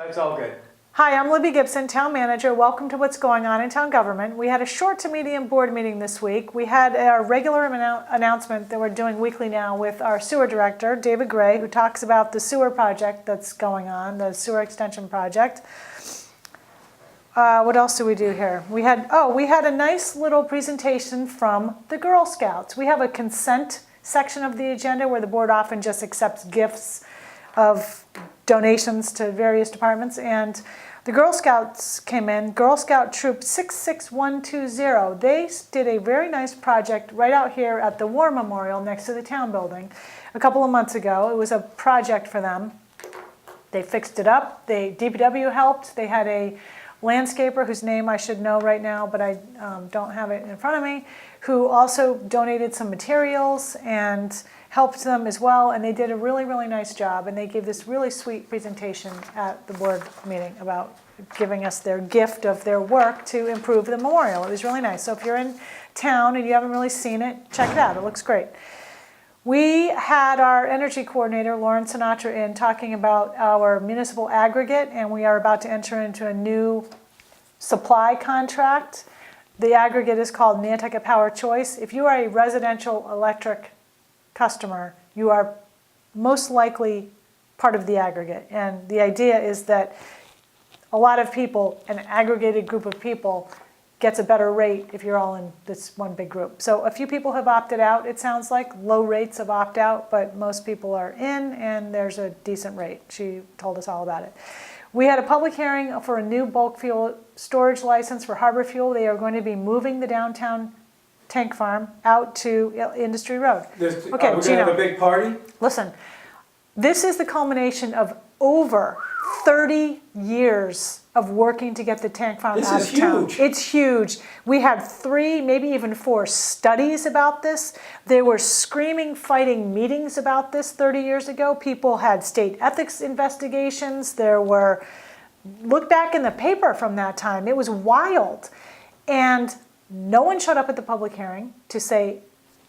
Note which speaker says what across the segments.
Speaker 1: It's all good.
Speaker 2: Hi, I'm Libby Gibson, Town Manager. Welcome to What's Going On in Town Government. We had a short to medium board meeting this week. We had our regular announcement that we're doing weekly now with our sewer director, David Gray, who talks about the sewer project that's going on, the sewer extension project. What else do we do here? We had a nice little presentation from the Girl Scouts. We have a consent section of the agenda where the board often just accepts gifts of donations to various departments, and the Girl Scouts came in, Girl Scout Troop 66120. They did a very nice project right out here at the War Memorial next to the town building a couple of months ago. It was a project for them. They fixed it up. DPW helped. They had a landscaper whose name I should know right now, but I don't have it in front of me, who also donated some materials and helped them as well, and they did a really, really nice job, and they gave this really sweet presentation at the board meeting about giving us their gift of their work to improve the memorial. It was really nice. So if you're in town and you haven't really seen it, check it out. It looks great. We had our energy coordinator, Lauren Sinatra, in talking about our municipal aggregate, and we are about to enter into a new supply contract. The aggregate is called Nantucket Power Choice. If you are a residential electric customer, you are most likely part of the aggregate. And the idea is that a lot of people, an aggregated group of people, gets a better rate if you're all in this one big group. So a few people have opted out, it sounds like, low rates of opt out, but most people are in, and there's a decent rate. She told us all about it. We had a public hearing for a new bulk fuel storage license for Harbor Fuel. They are going to be moving the downtown tank farm out to Industry Road.
Speaker 1: Okay, we're going to have a big party?
Speaker 2: Listen, this is the culmination of over 30 years of working to get the tank farm out of town.
Speaker 1: This is huge.
Speaker 2: It's huge. We had 3, maybe even 4 studies about this. There were screaming, fighting meetings about this 30 years ago. People had state ethics investigations. There were, look back in the paper from that time, it was wild. And no one showed up at the public hearing to say,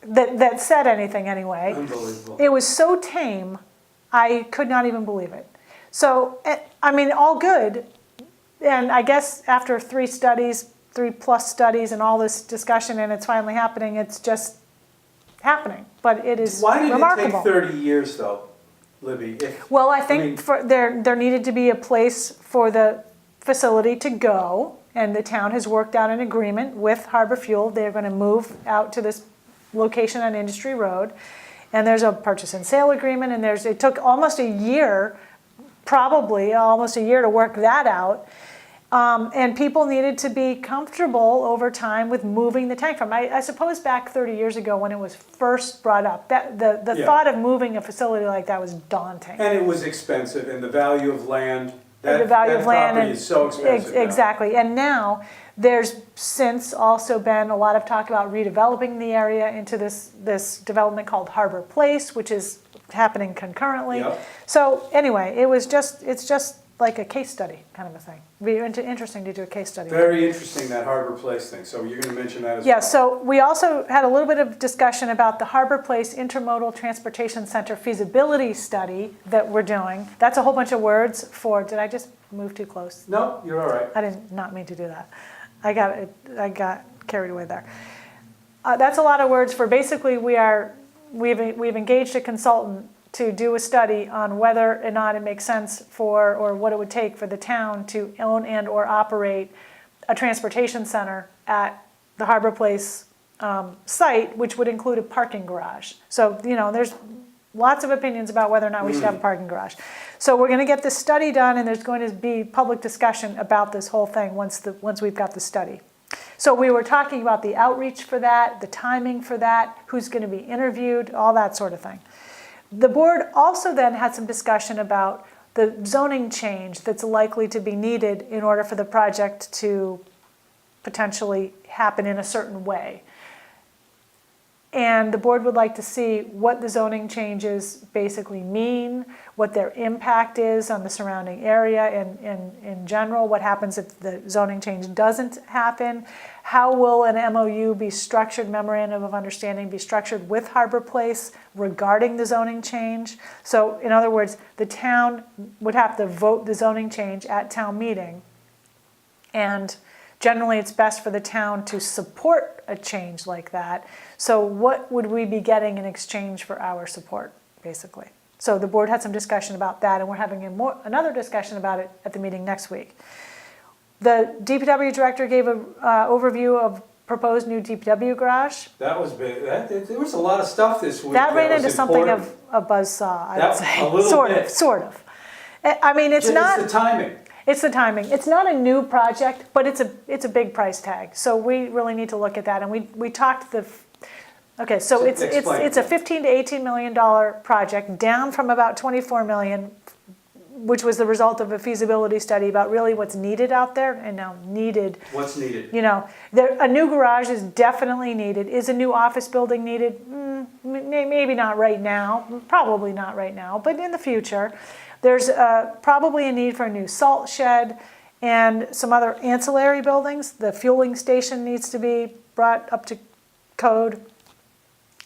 Speaker 2: that said anything anyway.
Speaker 1: Unbelievable.
Speaker 2: It was so tame, I could not even believe it. So, I mean, all good. And I guess after 3 plus studies and all this discussion, and it's finally happening, it's just happening. But it is remarkable.
Speaker 1: Why did it take 30 years, though, Libby?
Speaker 2: Well, I think there needed to be a place for the facility to go, and the town has worked out an agreement with Harbor Fuel. They're going to move out to this location on Industry Road, and there's a purchase and sale agreement, and it took almost a year, probably almost a year, to work that out. And people needed to be comfortable over time with moving the tank farm. I suppose back 30 years ago when it was first brought up, that the thought of moving a facility like that was daunting.
Speaker 1: And it was expensive, and the value of land,
Speaker 2: the value of land
Speaker 1: property is so expensive now.
Speaker 2: Exactly. And now there's since also been a lot of talk about redeveloping the area into this development called Harbor Place, which is happening concurrently.
Speaker 1: Yep.
Speaker 2: So anyway, it's just like a case study kind of a thing. It'd be interesting to do a case study.
Speaker 1: Very interesting, that Harbor Place thing. So you're going to mention that as well.
Speaker 2: Yeah, so we also had a little bit of discussion about the Harbor Place Intermodal Transportation Center feasibility study that we're doing. That's a whole bunch of words for, did I just move too close?
Speaker 1: No, you're all right.
Speaker 2: I did not mean to do that. I got carried away there. That's a lot of words for basically we've engaged a consultant to do a study on whether or not it makes sense or what it would take for the town to own and or operate a transportation center at the Harbor Place site, which would include a parking garage. So, there's lots of opinions about whether or not we should have a parking garage. So we're going to get this study done, and there's going to be public discussion about this whole thing once we've got the study. So we were talking about the outreach for that, the timing for that, who's going to be interviewed, all that sort of thing. The board also then had some discussion about the zoning change that's likely to be needed in order for the project to potentially happen in a certain way. And the board would like to see what the zoning changes basically mean, what their impact is on the surrounding area and in general, what happens if the zoning change doesn't happen, how will an MOU be structured, memorandum of understanding be structured with Harbor Place regarding the zoning change. So in other words, the town would have to vote the zoning change at town meeting. And generally, it's best for the town to support a change like that. So what would we be getting in exchange for our support, basically? So the board had some discussion about that, and we're having another discussion about it at the meeting next week. The DPW director gave an overview of proposed new DPW garage.
Speaker 1: That was big. There was a lot of stuff this week.
Speaker 2: That ran
Speaker 1: was
Speaker 2: into something
Speaker 1: important.
Speaker 2: of a buzzsaw, I would say.
Speaker 1: A little bit.
Speaker 2: Sort of. I mean, it's not.
Speaker 1: It's the timing.
Speaker 2: It's the timing. It's not a new project, but it's a big price tag. So we really need to look at that. And we talked okay, so it's a $15 to $18 million project, down from about 24 million, which was the result of a feasibility study about really what's needed out there. And now needed.
Speaker 1: What's needed?
Speaker 2: You know, a new garage is definitely needed. Is a new office building needed? Maybe not right now. Probably not right now, but in the future. There's probably a need for a new salt shed and some other ancillary buildings. The fueling station needs to be brought up to code.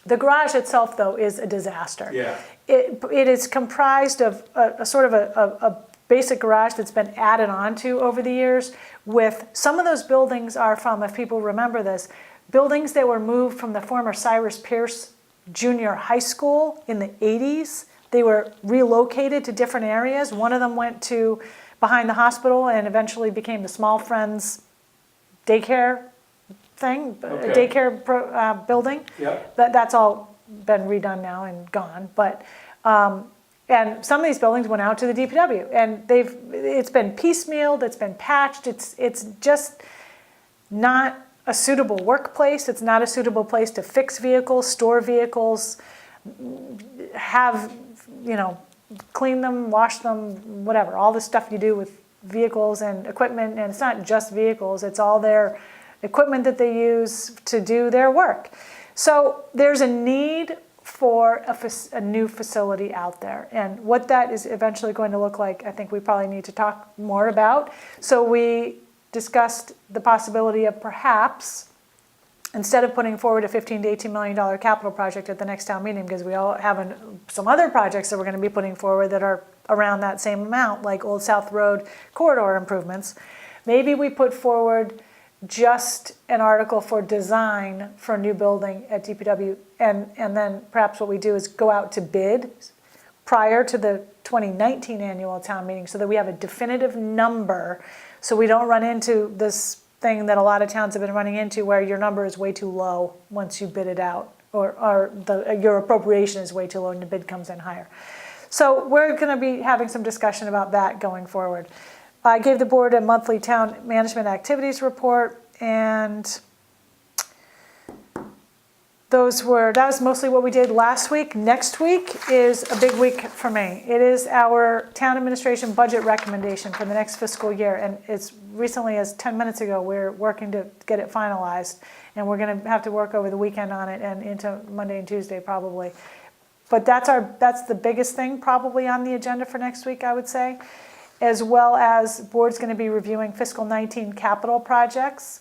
Speaker 2: The garage itself, though, is a disaster.
Speaker 1: Yeah.
Speaker 2: It is comprised of a sort of a basic garage that's been added onto over the years. With some of those buildings are from, if people remember this, buildings that were moved from the former Cyrus Pierce Junior High School in the 80s. They were relocated to different areas. One of them went to behind the hospital and eventually became the Small Friends daycare thing,
Speaker 1: Okay.
Speaker 2: daycare building.
Speaker 1: Yep.
Speaker 2: That's all been redone now and gone. But and some of these buildings went out to the DPW, and it's been piecemealed, it's been patched. It's just not a suitable workplace. It's not a suitable place to fix vehicles, store vehicles, have, clean them, wash them, whatever, all the stuff you do with vehicles and equipment. And it's not just vehicles, it's all their equipment that they use to do their work. So there's a need for a new facility out there. And what that is eventually going to look like, I think we probably need to talk more about. So we discussed the possibility of perhaps, instead of putting forward a $15 to $18 million capital project at the next town meeting, because we all have some other projects that we're going to be putting forward that are around that same amount, like Old South Road corridor improvements, maybe we put forward just an article for design for a new building at DPW, and then perhaps what we do is go out to bid prior to the 2019 annual town meeting so that we have a definitive number, so we don't run into this thing that a lot of towns have been running into where your number is way too low once you bid it out, or your appropriation is way too low and the bid comes in higher. So we're going to be having some discussion about that going forward. I gave the board a monthly town management activities report, and that was mostly what we did last week. Next week is a big week for me. It is our town administration budget recommendation for the next fiscal year, and it's recently as 10 minutes ago, we're working to get it finalized, and we're going to have to work over the weekend on it and into Monday and Tuesday probably. But that's the biggest thing probably on the agenda for next week, I would say, as well as board's going to be reviewing fiscal 19 capital projects.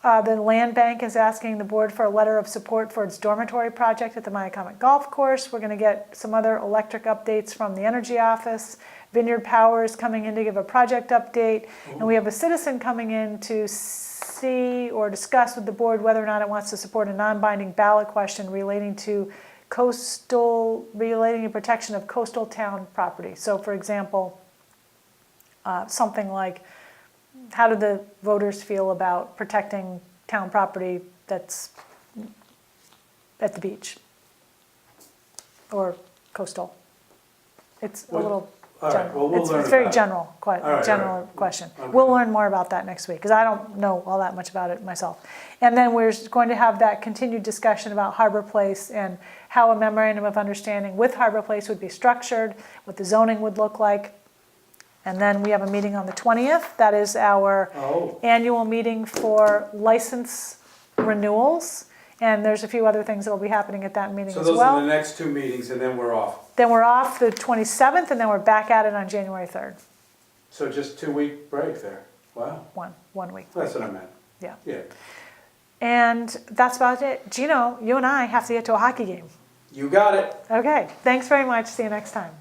Speaker 2: The land bank is asking the board for a letter of support for its dormitory project at the Myacomic Golf Course. We're going to get some other electric updates from the energy office. Vineyard Power is coming in to give a project update. And we have a citizen coming in to see or discuss with the board whether or not it wants to support a non-binding ballot question relating to protection of coastal town property. So for example, something like, how do the voters feel about protecting town property that's at the beach or coastal? It's a little general. It's very general, general question.
Speaker 1: Okay.
Speaker 2: We'll learn more about that next week because I don't know all that much about it myself. And then we're going to have that continued discussion about Harbor Place and how a memorandum of understanding with Harbor Place would be structured, what the zoning would look like. And then we have a meeting on the 20th. That is our annual meeting for license renewals. And there's a few other things that will be happening at that meeting
Speaker 1: So
Speaker 2: as
Speaker 1: those
Speaker 2: well.
Speaker 1: are the next 2 meetings, and then we're off.
Speaker 2: Then we're off the 27th, and then we're back at it on January 3rd.
Speaker 1: So just 2-week break there. Wow.
Speaker 2: One week.
Speaker 1: That's what I meant.
Speaker 2: Yeah.
Speaker 1: Yeah.
Speaker 2: And that's about it. Gino, you and I have to get to a hockey game.
Speaker 1: You got it.
Speaker 2: Okay, thanks very much. See you next time.